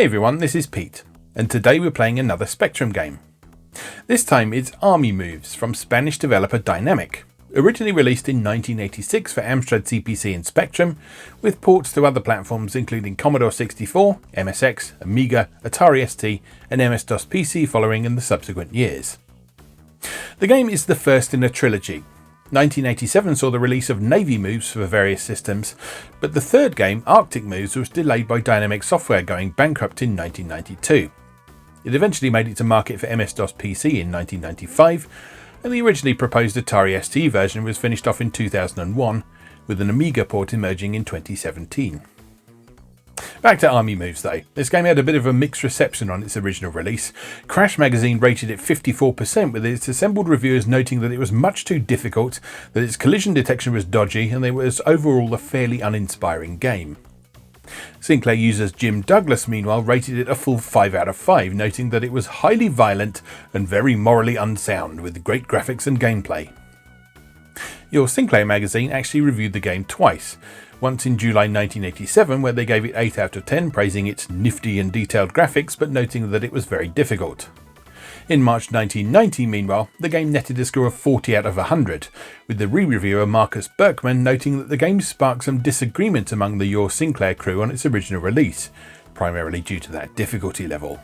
Hey everyone, this is Pete, and today we're playing another Spectrum game. This time it's Army Moves from Spanish developer Dinamic, originally released in 1986 for Amstrad CPC and Spectrum, with ports to other platforms including Commodore 64, MSX, Amiga, Atari ST and MS-DOS PC following in the subsequent years. The game is the first in a trilogy. 1987 saw the release of Navy Moves for various systems, but the third game, Arctic Moves, was delayed by Dynamic Software going bankrupt in 1992. It eventually made it to market for MS-DOS PC in 1995, and the originally proposed Atari ST version was finished off in 2001, with an Amiga port emerging in 2017. Back to Army Moves though. This game had a bit of a mixed reception on its original release. Crash magazine rated it 54%, with its assembled reviewers noting that it was much too difficult, that its collision detection was dodgy, and it was overall a fairly uninspiring game. Sinclair users Jim Douglas meanwhile rated it a full 5 out of 5, noting that it was highly violent and very morally unsound, with great graphics and gameplay. Your Sinclair magazine actually reviewed the game twice. Once in July 1987, where they gave it 8 out of 10, praising its nifty and detailed graphics, but noting that it was very difficult. In March 1990, meanwhile, the game netted a score of 40 out of 100, with the re-reviewer Marcus Berkman noting that the game sparked some disagreement among the Your Sinclair crew on its original release, primarily due to that difficulty level.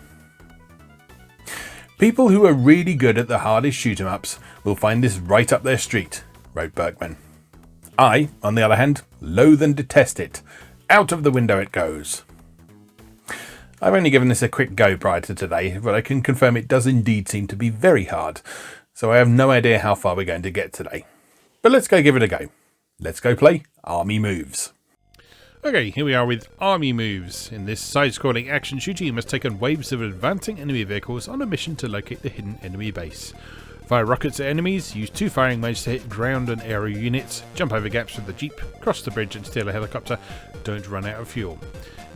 People who are really good at the hardest shoot-em-ups will find this right up their street, wrote Berkman. I, on the other hand, loathe and detest it. Out of the window it goes. I've only given this a quick go prior to today, but I can confirm it does indeed seem to be very hard, so I have no idea how far we're going to get today. But let's go give it a go. Let's go play Army Moves. Okay, here we are with Army Moves. In this side-scrolling action shooter, you must take on waves of advancing enemy vehicles on a mission to locate the hidden enemy base. Fire rockets at enemies, use 2 firing modes to hit ground and aerial units, jump over gaps with the jeep, cross the bridge and steal a helicopter, don't run out of fuel.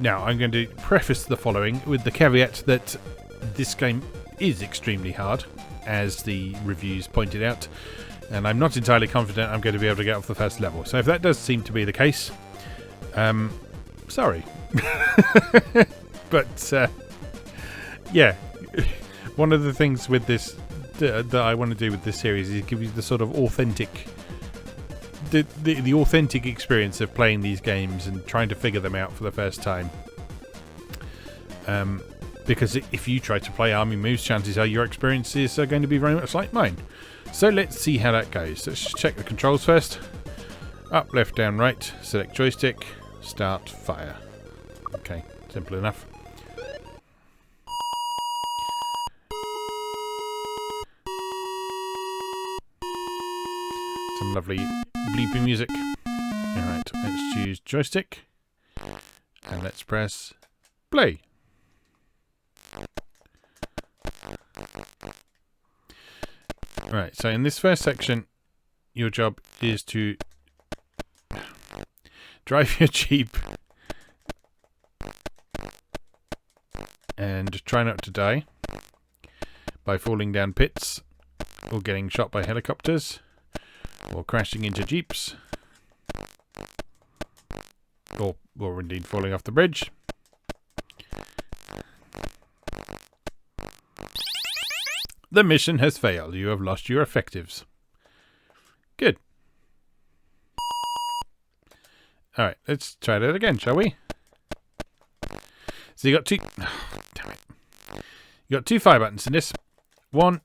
Now, I'm going to preface the following with the caveat that this game is extremely hard, as the reviews pointed out, and I'm not entirely confident I'm going to be able to get off the first level. So if that does seem to be the case, sorry. But, yeah, one of the things with this that I want to do with this series is give you the sort of authentic the authentic experience of playing these games and trying to figure them out for the first time. Because if you try to play Army Moves, chances are your experiences are going to be very much like mine. So let's see how that goes. Let's just check the controls first. Up, left, down, right. Select joystick. Start, fire. Okay, simple enough. Some lovely bleeping music. Alright, let's choose joystick. And let's press play. Right, so in this first section, your job is to drive your jeep and try not to die by falling down pits or getting shot by helicopters, or crashing into jeeps, or indeed falling off the bridge. The mission has failed. You have lost your effectives. Good. Alright, let's try that again, shall we? So you got two... Oh, damn it. You got 2 fire buttons in this. One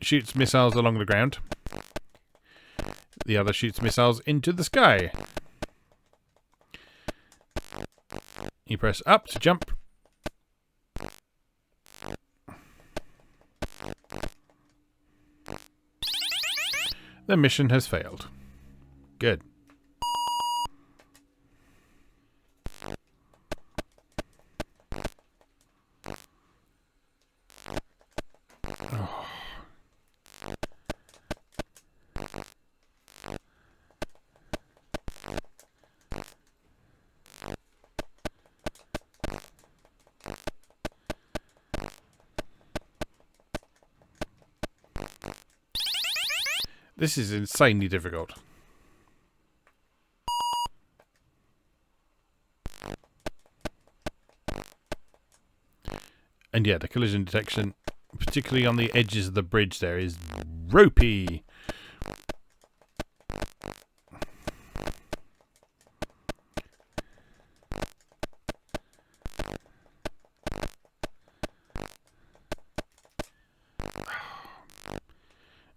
shoots missiles along the ground. The other shoots missiles into the sky. You press up to jump. The mission has failed. Good. Oh. This is insanely difficult. And yeah, the collision detection, particularly on the edges of the bridge there, is ropey.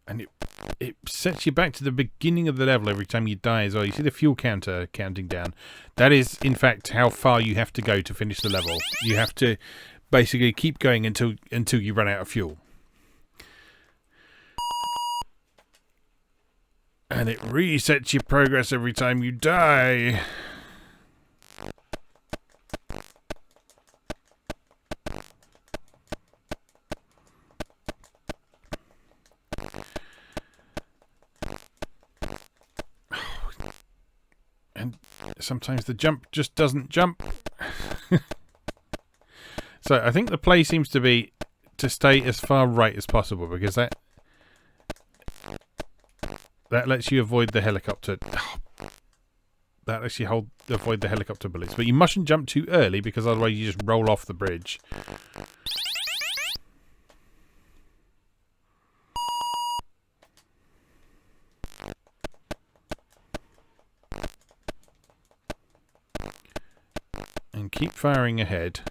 And it sets you back to the beginning of the level every time you die as well. You see the fuel counter counting down. That is, in fact, how far you have to go to finish the level. You have to basically keep going until you run out of fuel. And it resets your progress every time you die. And sometimes the jump just doesn't jump. So I think the play seems to be to stay as far right as possible, because that lets you avoid the helicopter. That lets you avoid the helicopter bullets. But you mustn't jump too early, because otherwise you just roll off the bridge. And keep firing ahead.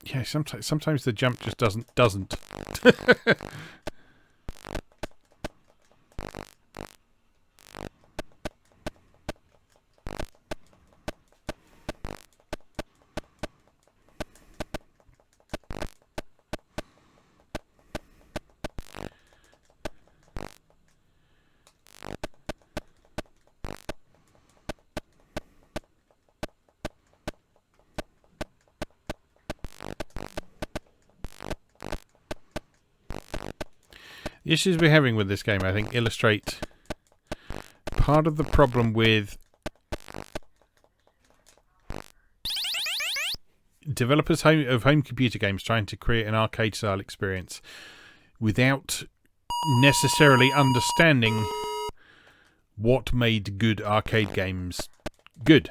Yeah, sometimes the jump just doesn't. The issues we're having with this game, I think, illustrate part of the problem with developers of home computer games trying to create an arcade-style experience without necessarily understanding what made good arcade games good.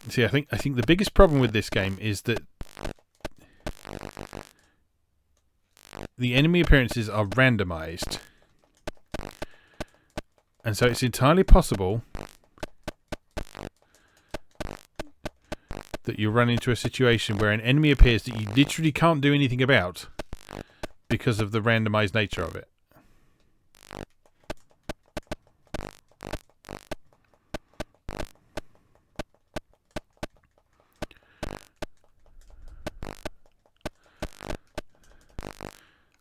See, I think the biggest problem with this game is that the enemy appearances are randomized, and so it's entirely possible that you run into a situation where an enemy appears that you literally can't do anything about because of the randomized nature of it.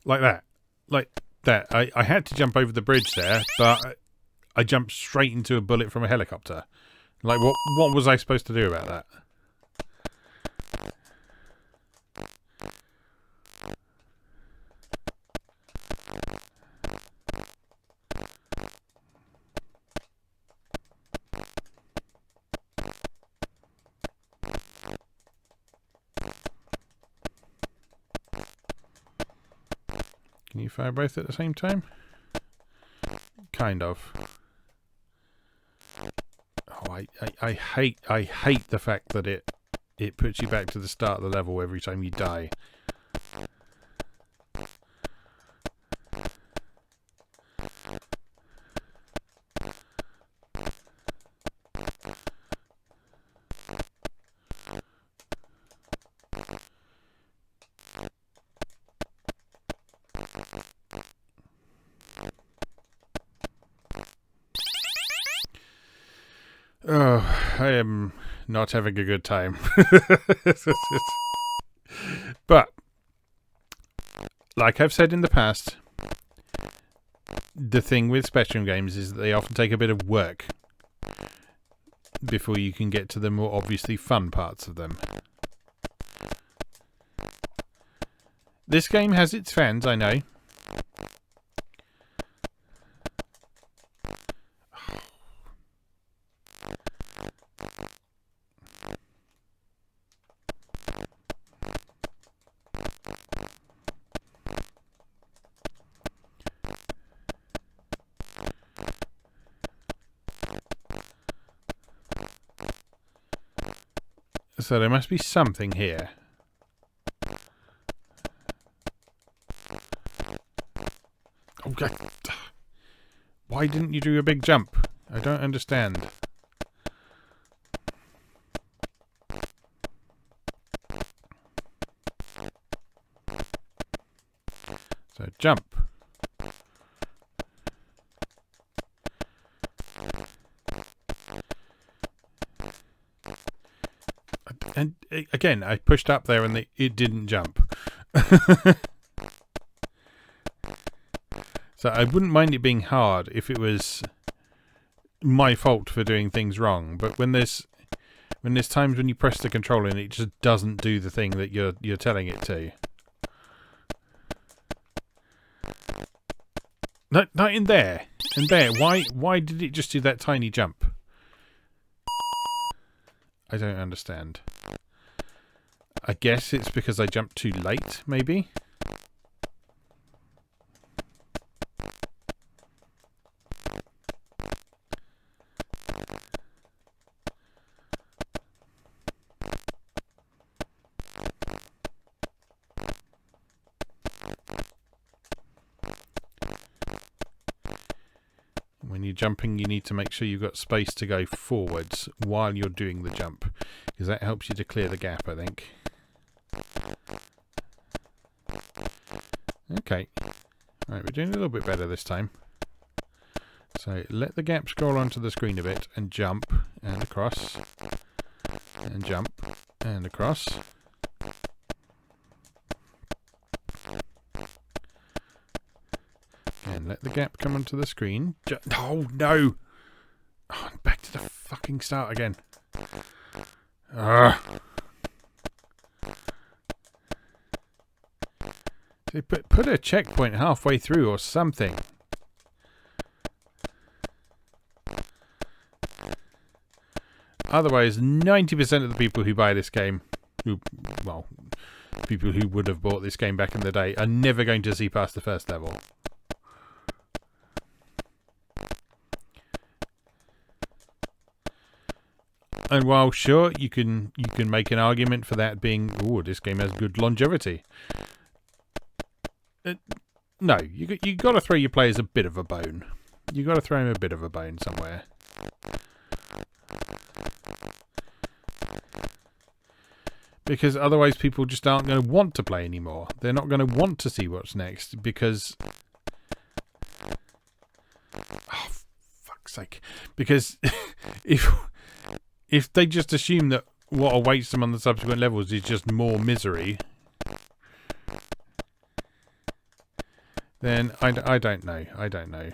Like that. I had to jump over the bridge there, but I jumped straight into a bullet from a helicopter. Like, what was I supposed to do about that? Can you fire both at the same time? Kind of. Oh, I hate the fact that it puts you back to the start of the level every time you die. Oh, I am not having a good time. But, like I've said in the past, the thing with Spectrum games is that they often take a bit of work before you can get to the more obviously fun parts of them. This game has its fans, I know. So there must be something here. Oh, God. Why didn't you do a big jump? I don't understand. So jump. And again, I pushed up there and it didn't jump. So I wouldn't mind it being hard if it was my fault for doing things wrong. But when there's times when you press the controller and it just doesn't do the thing that you're telling it to. No, not in there. In there. Why did it just do that tiny jump? I don't understand. I guess it's because I jumped too late, maybe? When you're jumping, you need to make sure you've got space to go forwards while you're doing the jump, because that helps you to clear the gap, I think. Okay. Right, we're doing a little bit better this time. So let the gap scroll onto the screen a bit and jump and across and jump and across. And let the gap come onto the screen. Oh, no! Oh, back to the fucking start again. Put a checkpoint halfway through or something. Otherwise, 90% of the people who buy this game, people who would have bought this game back in the day, are never going to see past the first level. And while sure you can make an argument for that being, oh, this game has good longevity. No, you got to throw your players a bit of a bone. You got to throw him a bit of a bone somewhere. Because otherwise people just aren't going to want to play anymore. They're not going to want to see what's next because... Oh, fuck's sake. Because if they just assume that what awaits them on the subsequent levels is just more misery, then I don't know. I don't know.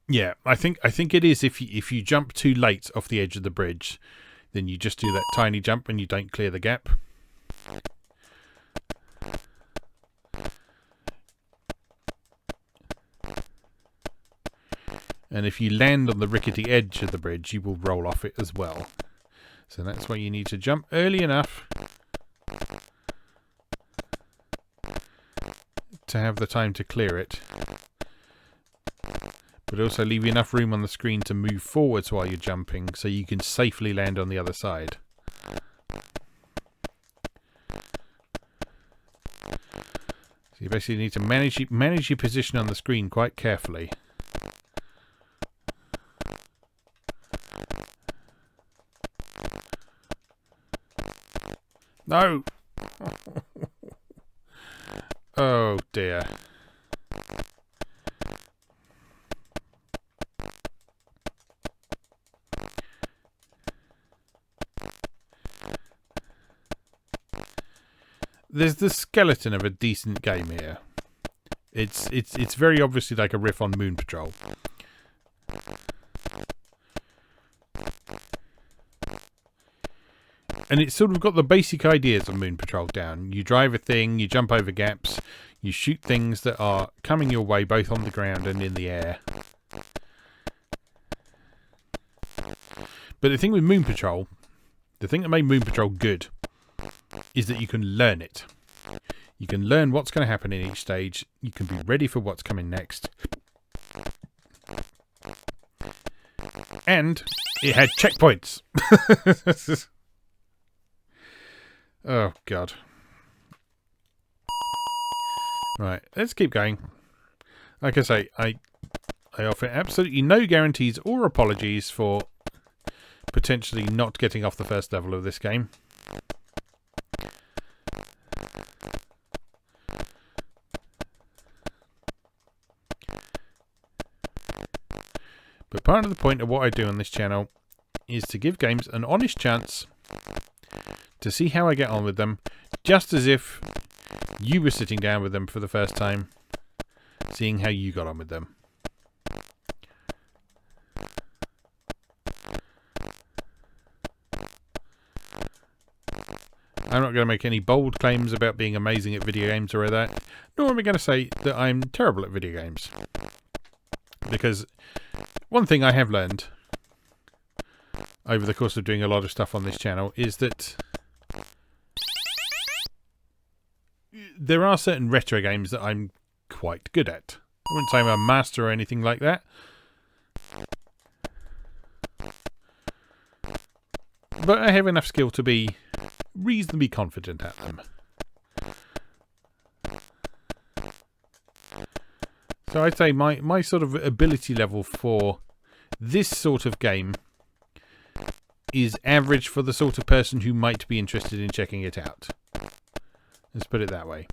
Yeah, I think it is if you jump too late off the edge of the bridge, then you just do that tiny jump and you don't clear the gap. And if you land on the rickety edge of the bridge, you will roll off it as well. So that's why you need to jump early enough to have the time to clear it. But also leave enough room on the screen to move forwards while you're jumping so you can safely land on the other side. So you basically need to manage your position on the screen quite carefully. No! Oh dear. There's the skeleton of a decent game here. It's very obviously like a riff on Moon Patrol. And it's sort of got the basic ideas of Moon Patrol down. You drive a thing, you jump over gaps, you shoot things that are coming your way both on the ground and in the air. But the thing with Moon Patrol, the thing that made Moon Patrol good, is that you can learn it. You can learn what's going to happen in each stage. You can be ready for what's coming next. And it had checkpoints. Oh, God. Right, let's keep going. Like I say, I offer absolutely no guarantees or apologies for potentially not getting off the first level of this game. But part of the point of what I do on this channel is to give games an honest chance to see how I get on with them, just as if you were sitting down with them for the first time, seeing how you got on with them. I'm not going to make any bold claims about being amazing at video games or that, nor am I going to say that I'm terrible at video games. Because one thing I have learned over the course of doing a lot of stuff on this channel is that there are certain retro games that I'm quite good at. I wouldn't say I'm a master or anything like that. But I have enough skill to be reasonably confident at them. So I'd say my sort of ability level for this sort of game is average for the sort of person who might be interested in checking it out. Let's put it that way.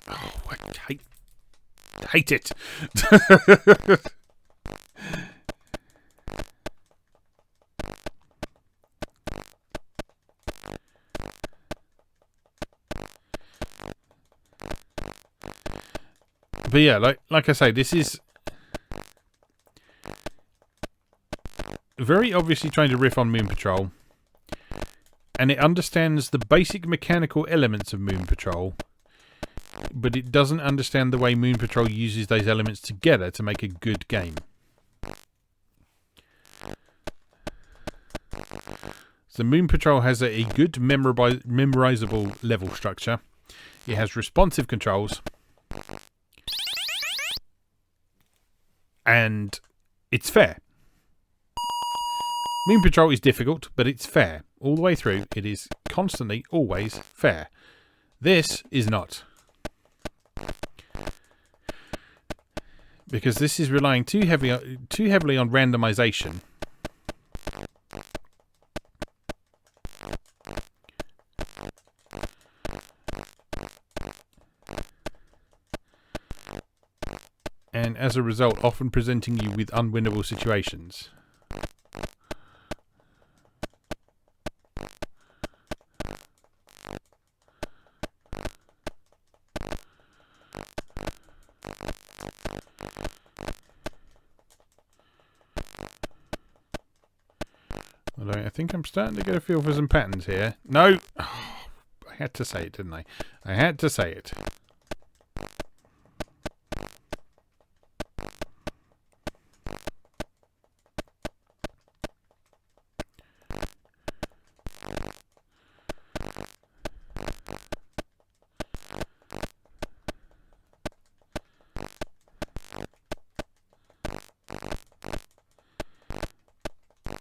Oh, I hate it. But yeah, like I say, this is very obviously trying to riff on Moon Patrol, and it understands the basic mechanical elements of Moon Patrol, but it doesn't understand the way Moon Patrol uses those elements together to make a good game. So Moon Patrol has a good memorizable level structure. It has responsive controls. And it's fair. Moon Patrol is difficult, but it's fair. All the way through, it is constantly, always fair. This is not. Because this is relying too heavily on randomization. And as a result, often presenting you with unwinnable situations. Although I think I'm starting to get a feel for some patterns here. No! Oh, I had to say it, didn't I? I had to say it.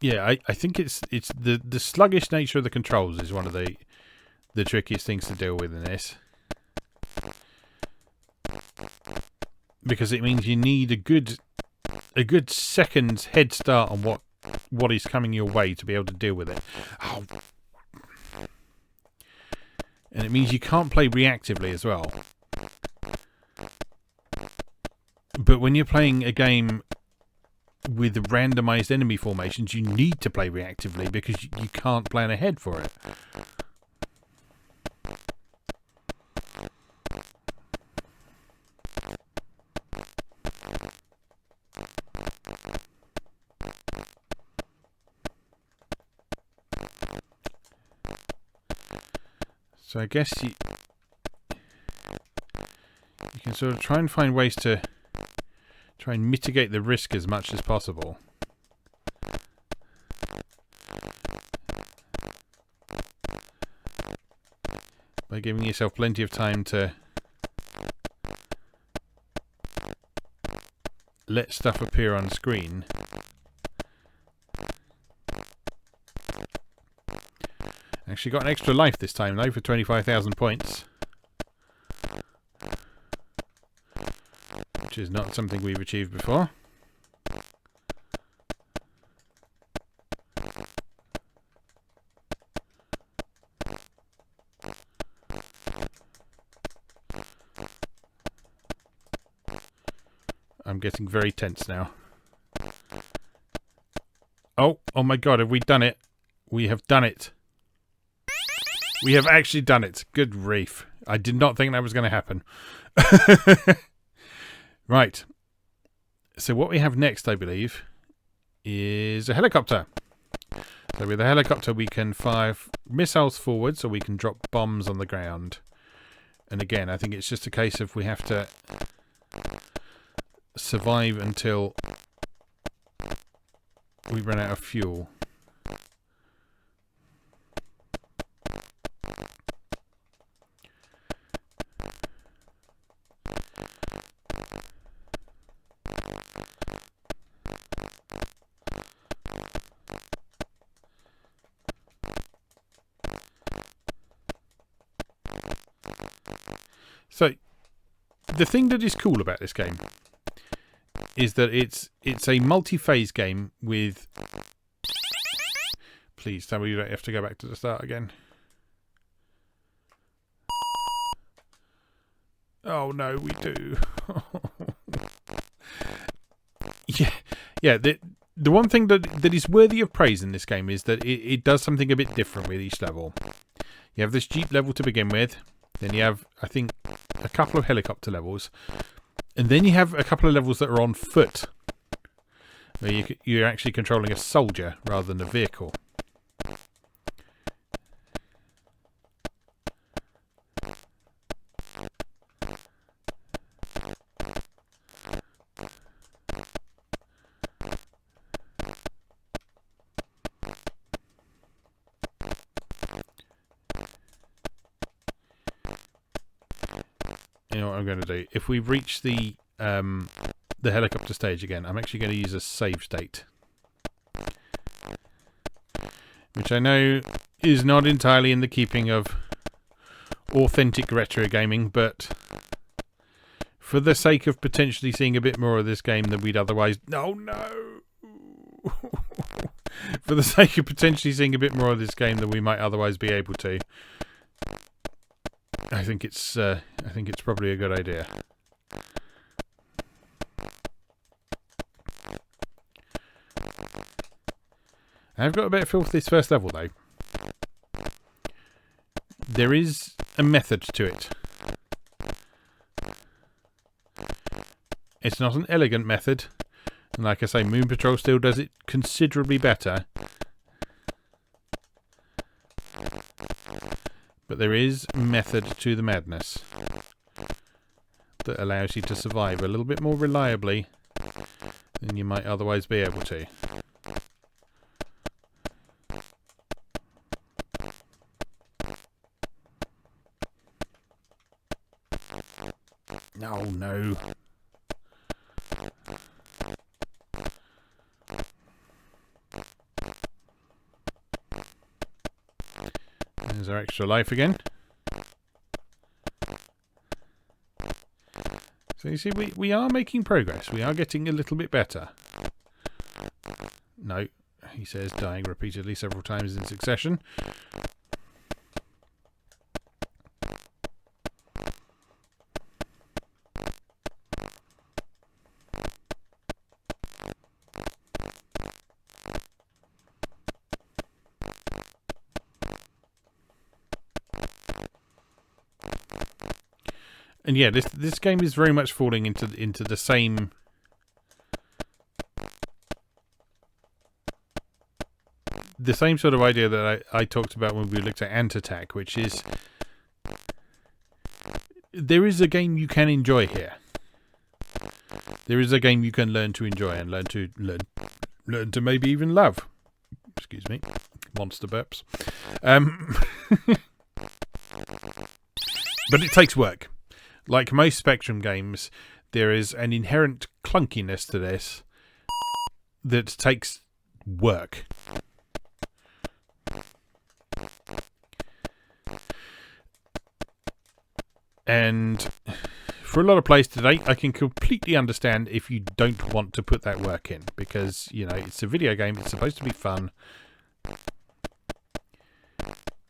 Yeah, I think it's the sluggish nature of the controls is one of the trickiest things to deal with in this. Because it means you need a good second's head start on what is coming your way to be able to deal with it. Oh. And it means you can't play reactively as well. But when you're playing a game with randomized enemy formations, you need to play reactively because you can't plan ahead for it. So I guess you can sort of try and find ways to Try and mitigate the risk as much as possible. By giving yourself plenty of time to let stuff appear on screen. Actually got an extra life this time though for 25,000 points. Which is not something we've achieved before. I'm getting very tense now. Oh my god, have we done it? We have done it. We have actually done it. Good grief. I did not think that was going to happen. Right. So what we have next, I believe, is a helicopter. So with a helicopter we can fire missiles forward so we can drop bombs on the ground. And again, I think it's just a case of we have to survive until we run out of fuel. So, the thing that is cool about this game is that it's a multi-phase game with... Please tell me you don't have to go back to the start again. Oh no, we do. Yeah. The one thing that is worthy of praise in this game is that it does something a bit different with each level. You have this jeep level to begin with. Then you have, I think, a couple of helicopter levels. And then you have a couple of levels that are on foot. Where you're actually controlling a soldier rather than a vehicle. You know what I'm going to do? If we reach the helicopter stage again, I'm actually going to use a save state. Which I know is not entirely in the keeping of authentic retro gaming, but for the sake of potentially seeing a bit more of this game than we'd otherwise... Oh no! For the sake of potentially seeing a bit more of this game than we might otherwise be able to, I think it's probably a good idea. I've got a bit of feel for this first level though. There is a method to it. It's not an elegant method, and like I say, Moon Patrol still does it considerably better. But there is method to the madness that allows you to survive a little bit more reliably than you might otherwise be able to. Oh no. There's our extra life again. So you see, we are making progress. We are getting a little bit better. No, he says, dying repeatedly several times in succession. And yeah, this game is very much falling into the same sort of idea that I talked about when we looked at Ant Attack, which is there is a game you can enjoy here. There is a game you can learn to enjoy and learn to maybe even love. Excuse me, monster burps. But it takes work. Like most Spectrum games, there is an inherent clunkiness to this that takes work. And for a lot of players today, I can completely understand if you don't want to put that work in, because, you know, it's a video game, it's supposed to be fun.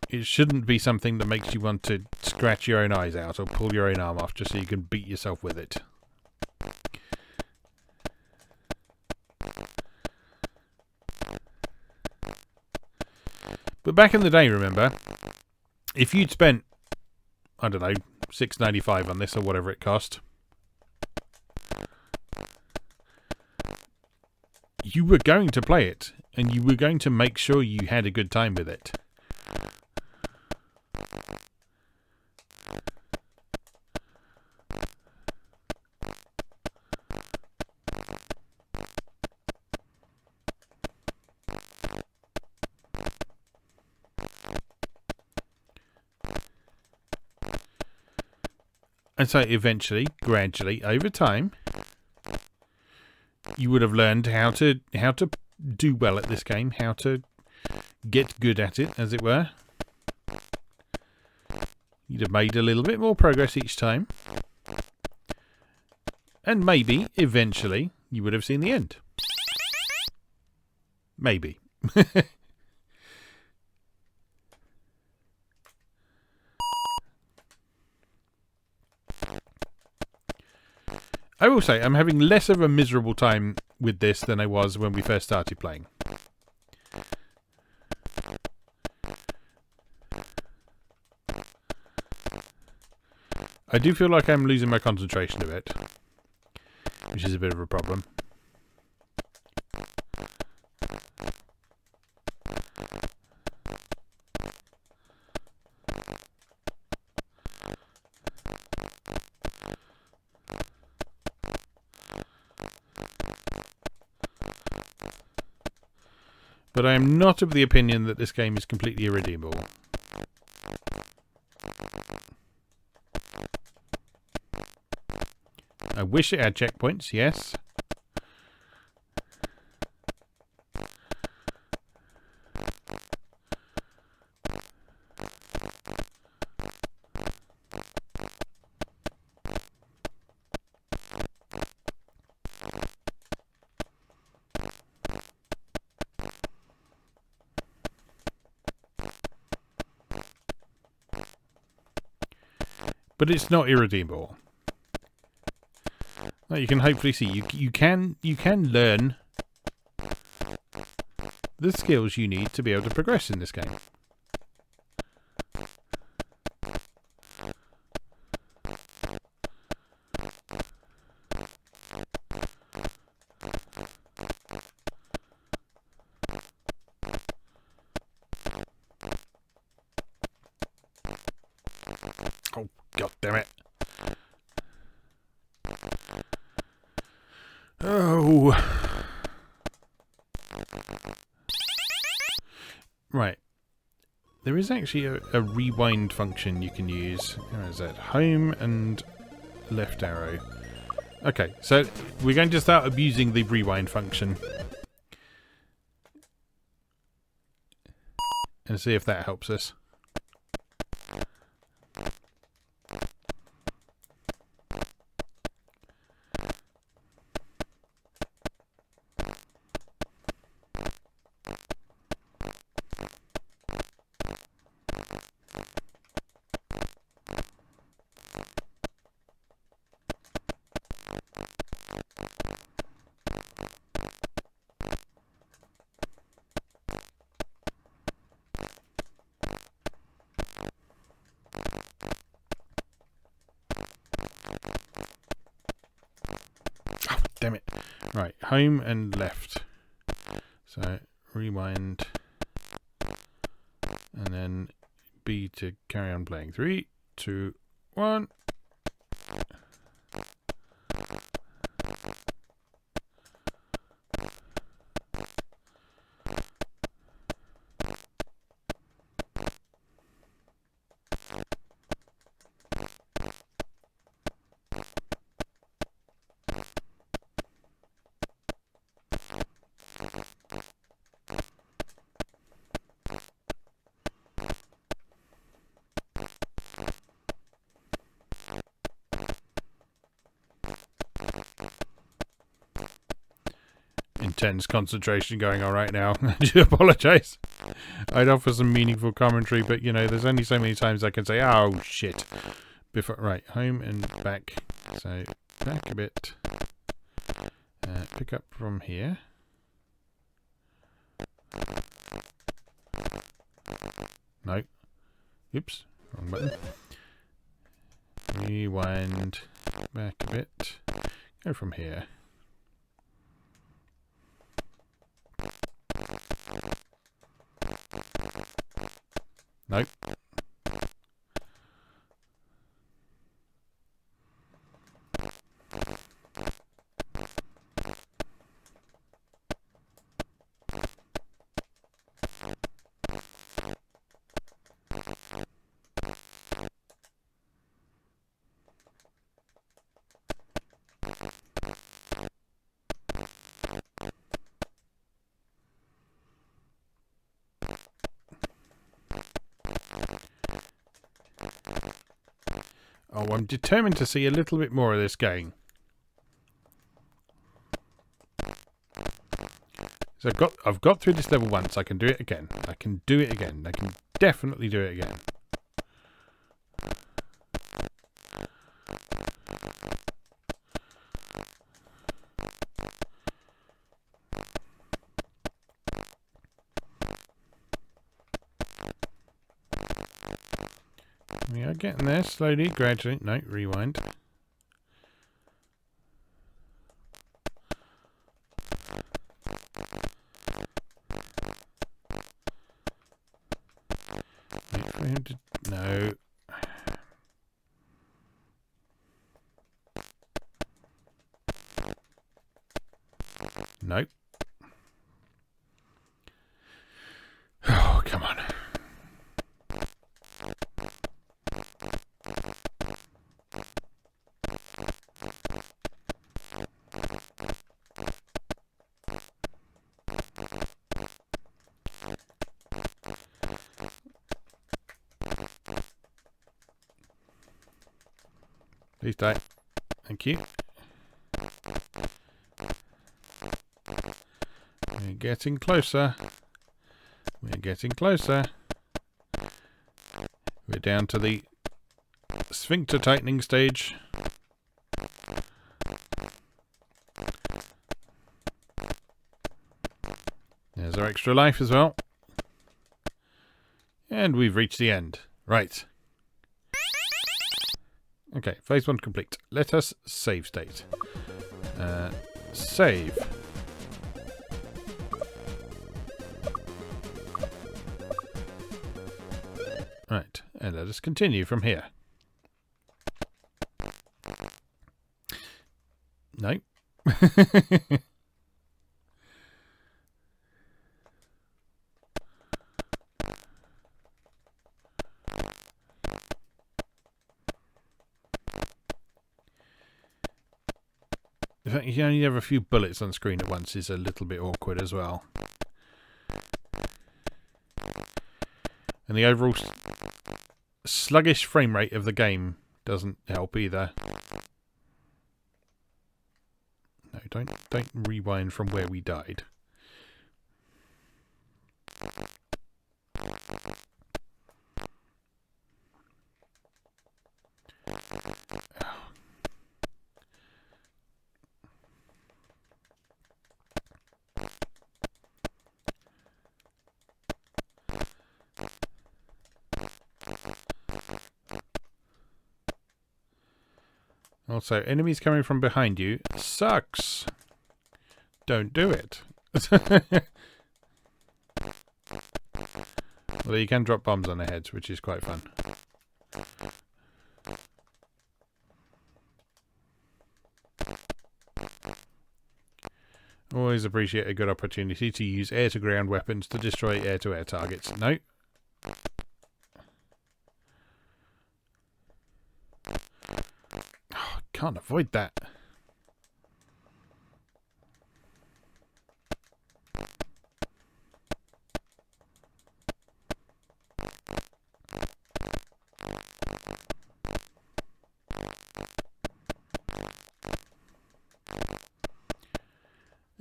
It shouldn't be something that makes you want to scratch your own eyes out or pull your own arm off just so you can beat yourself with it. But back in the day, remember, if you'd spent, I don't know, $6.95 on this or whatever it cost, you were going to play it and you were going to make sure you had a good time with it. And so eventually, gradually, over time, you would have learned how to do well at this game, how to get good at it, as it were. You'd have made a little bit more progress each time. And maybe, eventually, you would have seen the end. Maybe. I will say, I'm having less of a miserable time with this than I was when we first started playing. I do feel like I'm losing my concentration a bit, which is a bit of a problem. But I am not of the opinion that this game is completely irredeemable. I wish it had checkpoints, yes. But it's not irredeemable. Like you can hopefully see, you can learn the skills you need to be able to progress in this game. Oh, god damn it. Oh. Right. There is actually a rewind function you can use. Where is that? Home and left arrow. Okay, so we're going to start abusing the rewind function. And see if that helps us. Damn it. Right, home and left. So, rewind. And then B to carry on playing. 3, 2, 1. intense concentration going on right now. I do apologise. I'd offer some meaningful commentary, but you know, there's only so many times I can say, oh shit. Before, right, home and back. So, back a bit. Pick up from here. No. Oops, wrong button. Rewind back a bit. Go from here. Nope. Oh, I'm determined to see a little bit more of this game. So I've got through this level once. I can do it again. I can do it again. I can definitely do it again. We are getting there slowly, gradually. No, rewind. Wait for him to... No. Nope. Oh, come on. Please die. Thank you. We're getting closer. We're getting closer. We're down to the sphincter tightening stage. There's our extra life as well. And we've reached the end. Right. Okay, phase 1 complete. Let us save state. Save. Right, and let us continue from here. No. The fact you only have a few bullets on screen at once is a little bit awkward as well. And the overall sluggish frame rate of the game doesn't help either. No, don't rewind from where we died. Also, enemies coming from behind you sucks. Don't do it. Although you can drop bombs on their heads, which is quite fun. Always appreciate a good opportunity to use air-to-ground weapons to destroy air-to-air targets. No. Oh, can't avoid that.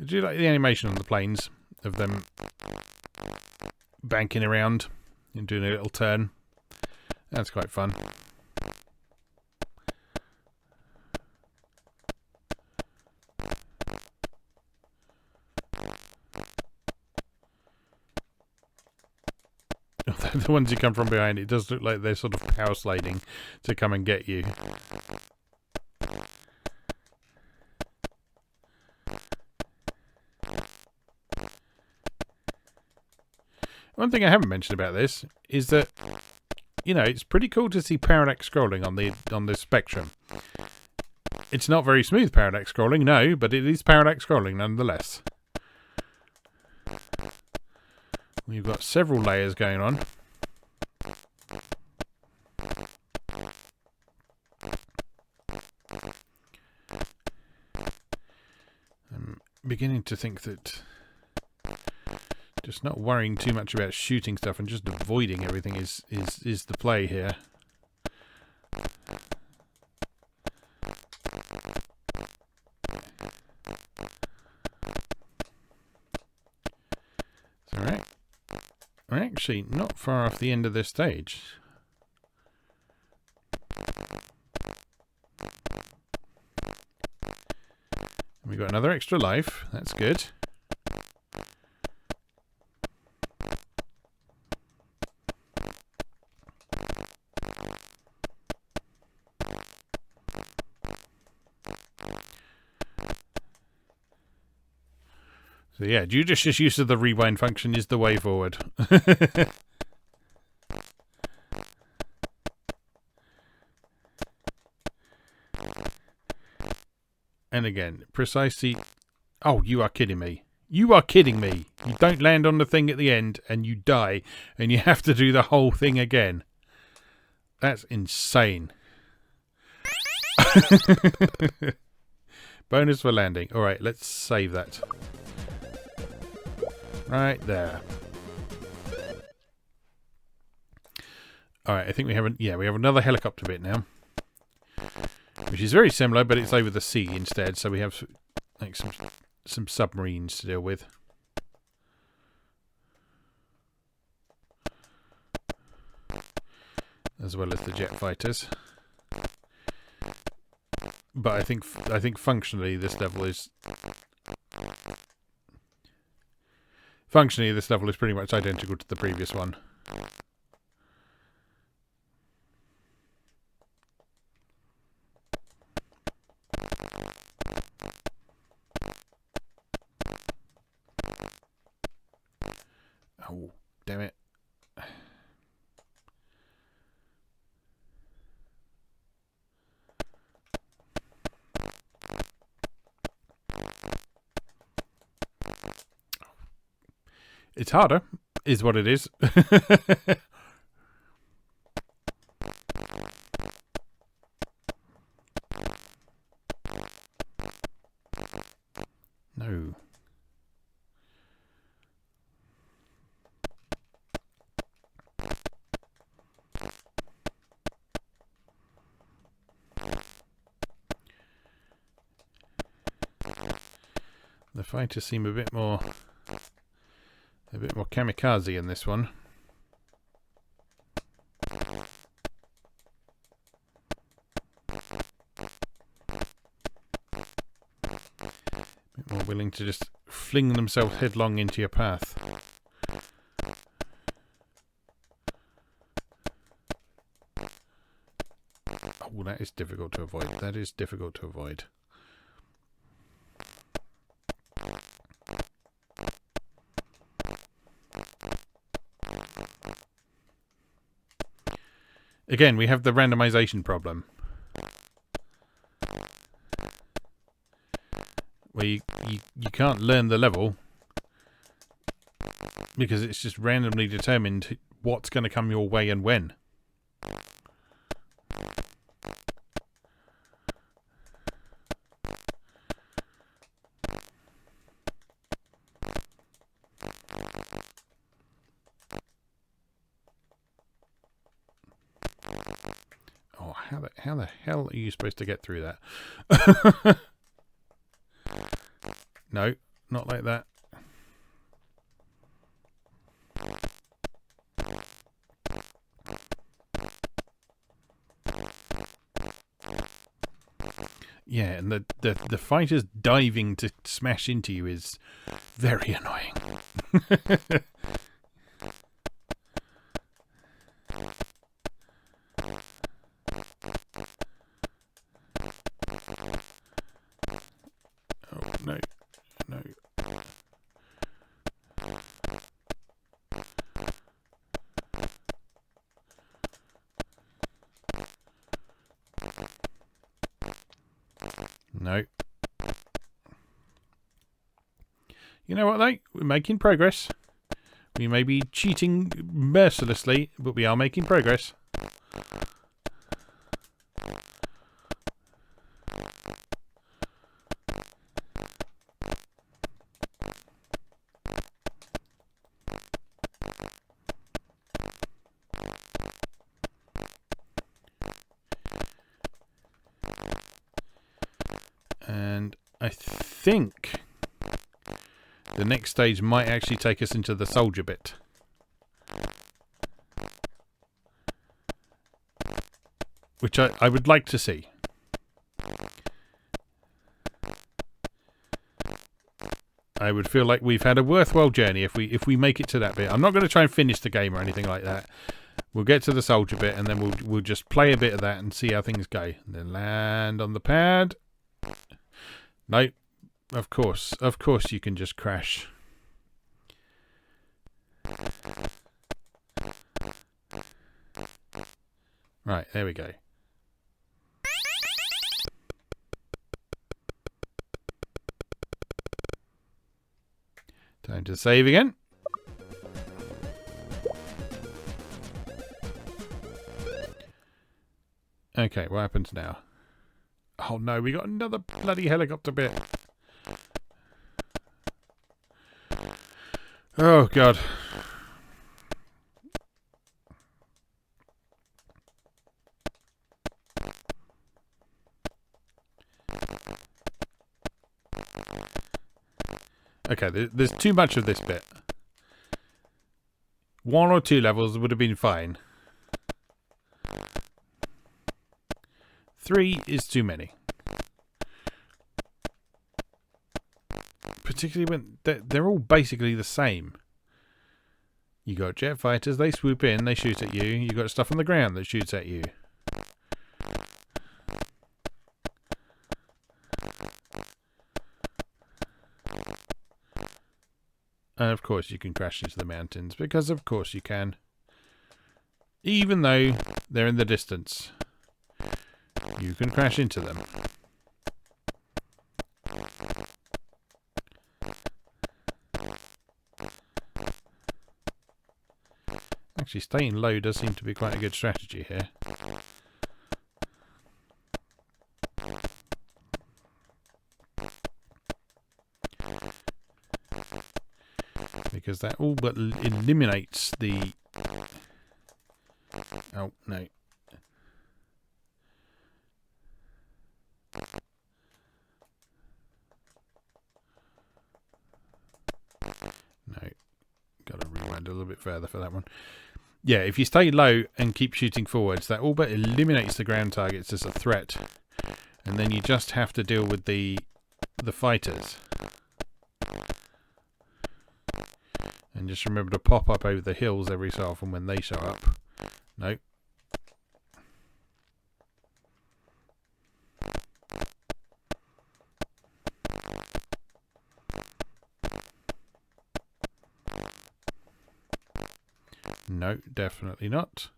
I do like the animation on the planes of them banking around and doing a little turn. That's quite fun. The ones you come from behind, it does look like they're sort of power sliding to come and get you. One thing I haven't mentioned about this is that, you know, it's pretty cool to see parallax scrolling on the Spectrum. It's not very smooth parallax scrolling, no, but it is parallax scrolling nonetheless. We've got several layers going on. I'm beginning to think that just not worrying too much about shooting stuff and just avoiding everything is the play here. It's alright. We're actually not far off the end of this stage. We've got another extra life. That's good. So yeah, judicious use of the rewind function is the way forward. And again, precisely... Oh, you are kidding me. You are kidding me. You don't land on the thing at the end and you die and you have to do the whole thing again. That's insane. Bonus for landing. Alright, let's save that. Right there. Alright, I think we have we have another helicopter bit now. Which is very similar, but it's over the sea instead, so we have like some submarines to deal with. As well as the jet fighters. But I think functionally this level is pretty much identical to the previous one. Oh, damn it. It's harder, is what it is. No. The fighters seem a bit more kamikaze in this one. A bit more willing to just fling themselves headlong into your path. Oh, that is difficult to avoid. That is difficult to avoid. Again, we have the randomization problem. Where you can't learn the level because it's just randomly determined what's going to come your way and when. How the hell are you supposed to get through that? No. not like that. Yeah, and the fighters diving to smash into you is very annoying. Oh, no. No. No. You know what, though? We're making progress. We may be cheating mercilessly, but we are making progress. And I think the next stage might actually take us into the soldier bit. Which I would like to see. I would feel like we've had a worthwhile journey if we make it to that bit. I'm not going to try and finish the game or anything like that. We'll get to the soldier bit and then we'll just play a bit of that and see how things go. And then land on the pad. No, of course you can just crash. Right, there we go. Time to save again. Okay, what happens now? Oh no, we got another bloody helicopter bit. Oh god. Okay, there's too much of this bit. 1 or 2 levels would have been fine. 3 is too many. Particularly when they're all basically the same. You got jet fighters, they swoop in, they shoot at you. You got stuff on the ground that shoots at you. And of course you can crash into the mountains, because of course you can. Even though they're in the distance, you can crash into them. Actually, staying low does seem to be quite a good strategy here. Because that all but eliminates the... Oh, no. No. Got to rewind a little bit further for that one. Yeah, if you stay low and keep shooting forwards, that all but eliminates the ground targets as a threat. And then you just have to deal with the fighters. And just remember to pop up over the hills every so often when they show up. Nope. No, definitely not.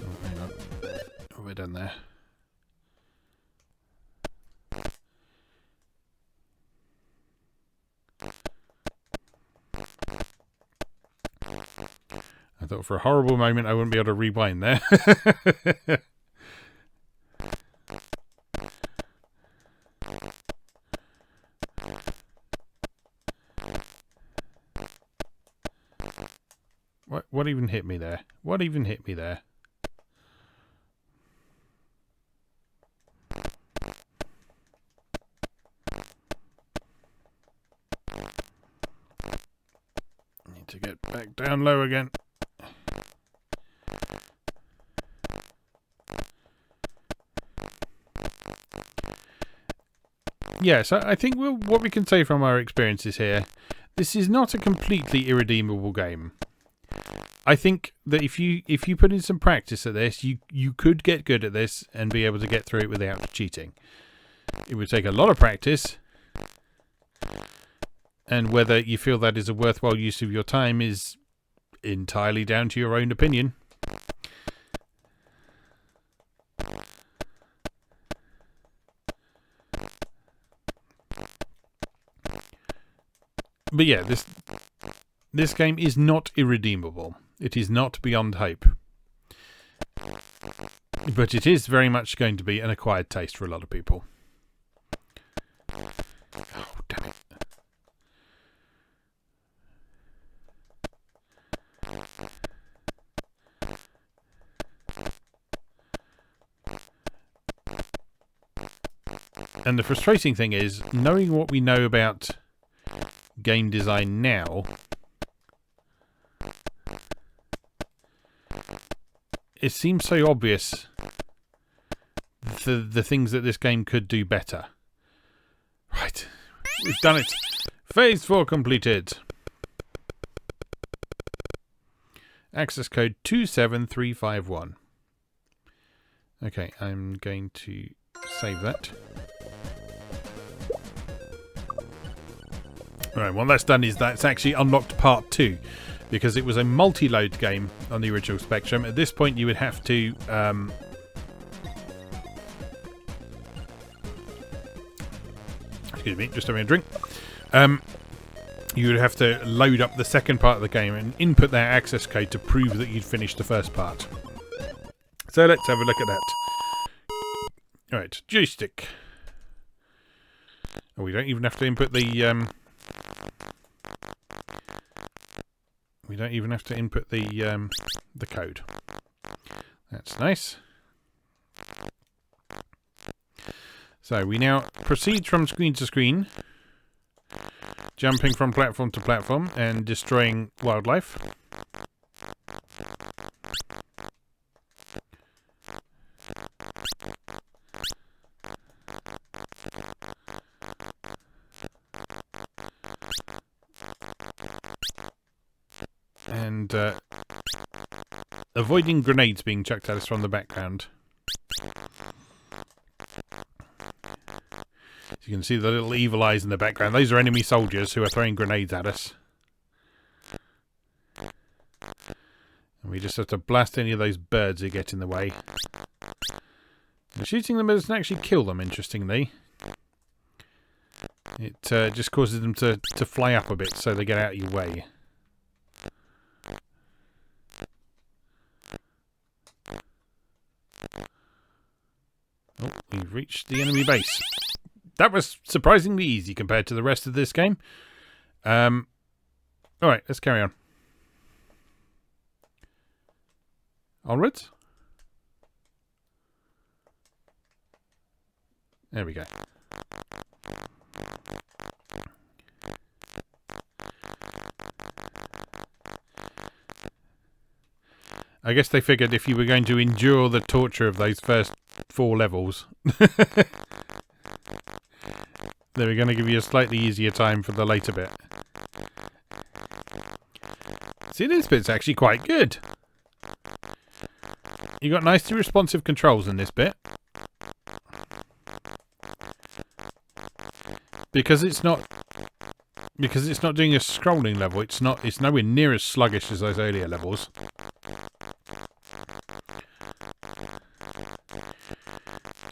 Oh, hang on. Oh, we're done there. I thought for a horrible moment I wouldn't be able to rewind there. What even hit me there? What even hit me there? Need to get back down low again. Yes, I think what we can say from our experiences here, this is not a completely irredeemable game. I think that if you put in some practice at this, you could get good at this and be able to get through it without cheating. It would take a lot of practice, and whether you feel that is a worthwhile use of your time is entirely down to your own opinion. But yeah, this game is not irredeemable. It is not beyond hope. But it is very much going to be an acquired taste for a lot of people. Oh, damn it. And the frustrating thing is, knowing what we know about game design now, it seems so obvious the things that this game could do better. Right, we've done it. Phase 4 completed. Access code 27351. Okay, I'm going to save that. Alright, what that's done is that's actually unlocked part 2, because it was a multi-load game on the original Spectrum. At this point you would have to excuse me, just having a drink. You would have to load up the second part of the game and input that access code to prove that you'd finished the first part. So let's have a look at that. Alright, joystick. Oh, we don't even have to input the we don't even have to input the code. That's nice. So we now proceed from screen to screen, jumping from platform to platform and destroying wildlife. And avoiding grenades being chucked at us from the background. You can see the little evil eyes in the background. Those are enemy soldiers who are throwing grenades at us. And we just have to blast any of those birds who get in the way. And shooting them doesn't actually kill them, interestingly. It just causes them to fly up a bit so they get out of your way. Oh, we've reached the enemy base. That was surprisingly easy compared to the rest of this game. Alright, let's carry on. Onwards. There we go. I guess they figured if you were going to endure the torture of those first 4 levels, they were going to give you a slightly easier time for the later bit. See, this bit's actually quite good. You got nicely responsive controls in this bit. Because it's not doing a scrolling level, it's nowhere near as sluggish as those earlier levels.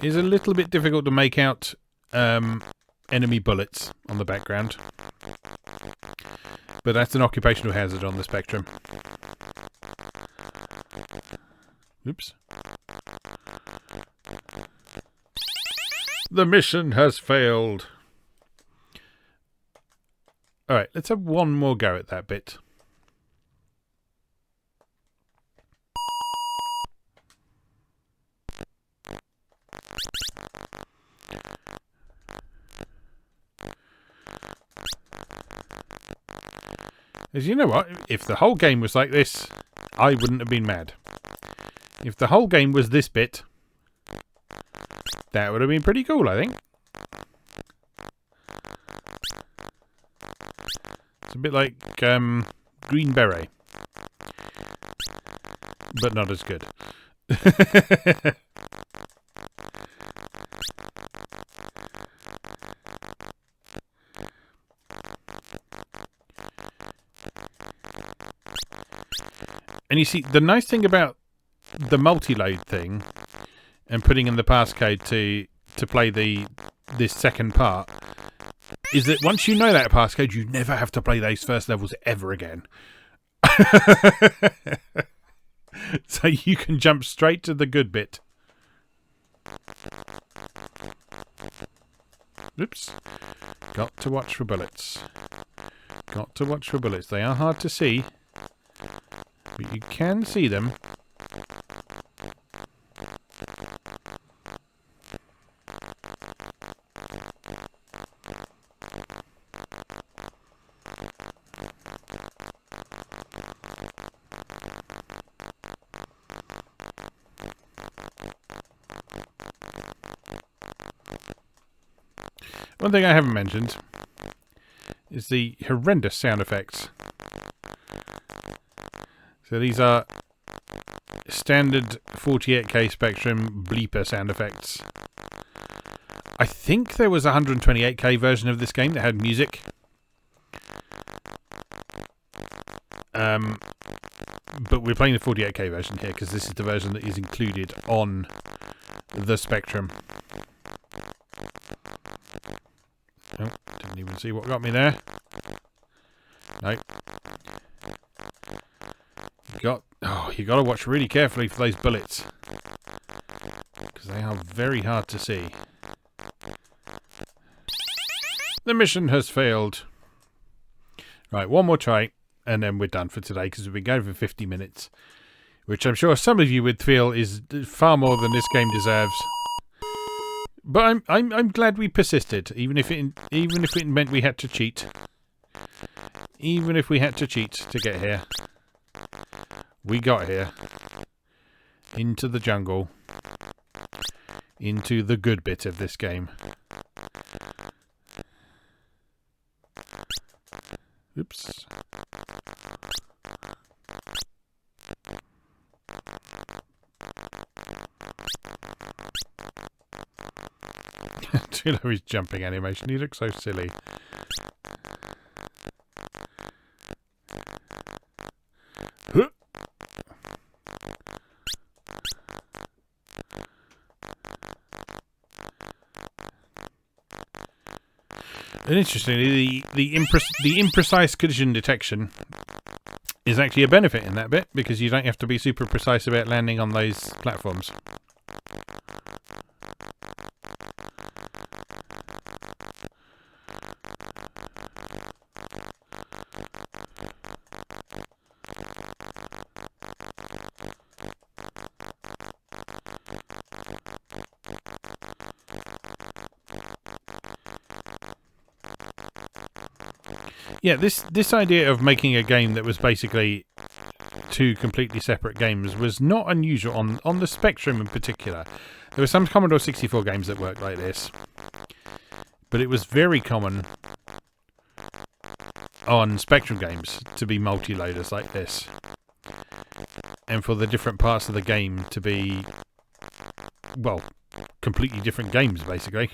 It's a little bit difficult to make out enemy bullets on the background. But that's an occupational hazard on the Spectrum. Oops. The mission has failed. Alright, let's have one more go at that bit. Because you know what? If the whole game was like this, I wouldn't have been mad. If the whole game was this bit, that would have been pretty cool, I think. It's a bit like Green Beret. But not as good. And you see, the nice thing about the multi-load thing and putting in the passcode to play this second part is that once you know that passcode, you never have to play those first levels ever again. So you can jump straight to the good bit. Oops. Got to watch for bullets. Got to watch for bullets. They are hard to see, but you can see them. One thing I haven't mentioned is the horrendous sound effects. So these are standard 48K Spectrum bleeper sound effects. I think there was a 128K version of this game that had music. But we're playing the 48K version here because this is the version that is included on the Spectrum. Oh, didn't even see what got me there. Nope. You got to watch really carefully for those bullets because they are very hard to see. The mission has failed. Right, one more try and then we're done for today because we've been going for 50 minutes, which I'm sure some of you would feel is far more than this game deserves. But I'm glad we persisted, even if it meant we had to cheat. Even if we had to cheat to get here. We got here. Into the jungle. Into the good bit of this game. Oops. Do you know his jumping animation? He looks so silly. And interestingly, the imprecise collision detection is actually a benefit in that bit because you don't have to be super precise about landing on those platforms. Yeah, this idea of making a game that was basically two completely separate games was not unusual on the Spectrum in particular. There were some Commodore 64 games that worked like this, but it was very common on Spectrum games to be multi-loaders like this, and for the different parts of the game to be, well, completely different games basically.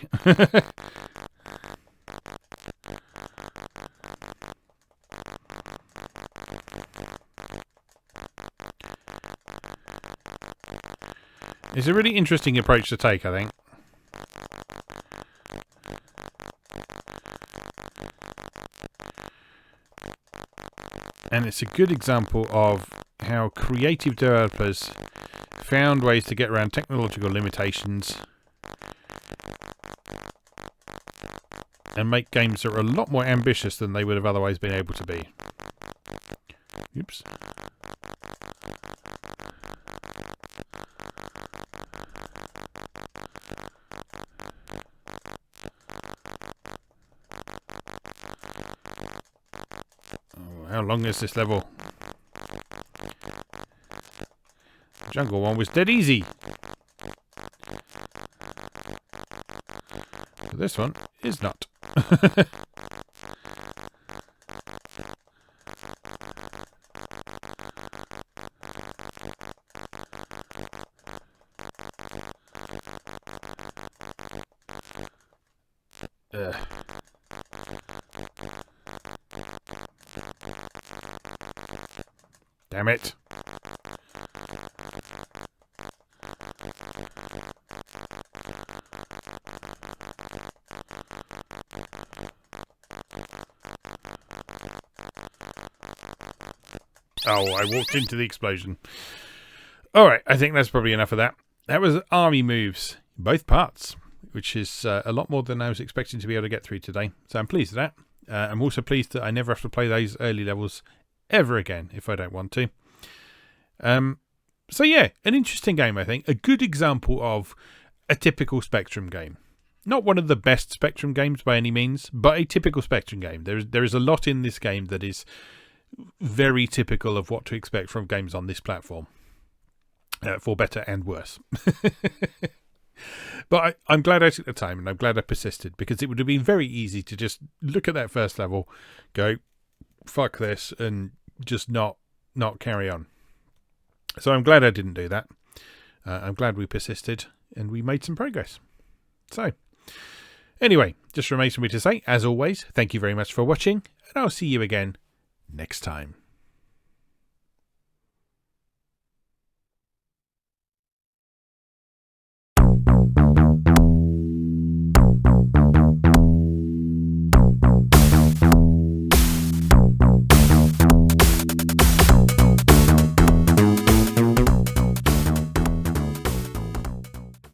It's a really interesting approach to take, I think. And it's a good example of how creative developers found ways to get around technological limitations and make games that are a lot more ambitious than they would have otherwise been able to be. Oops. How How long is this level? Jungle one was dead easy. But this one is not. Damn it. Oh, I walked into the explosion. Alright, I think that's probably enough of that. That was army moves, both parts, which is a lot more than I was expecting to be able to get through today. So I'm pleased with that. I'm also pleased that I never have to play those early levels ever again if I don't want to. So yeah, an interesting game, I think. A good example of a typical Spectrum game. Not one of the best Spectrum games by any means, but a typical Spectrum game. There is a lot in this game that is very typical of what to expect from games on this platform. For better and worse. But I'm glad I took the time and I'm glad I persisted, because it would have been very easy to just look at that first level, go, fuck this, and just not carry on. So I'm glad I didn't do that. I'm glad we persisted and we made some progress. So, anyway, just remains for me to say, as always, thank you very much for watching, and I'll see you again next time.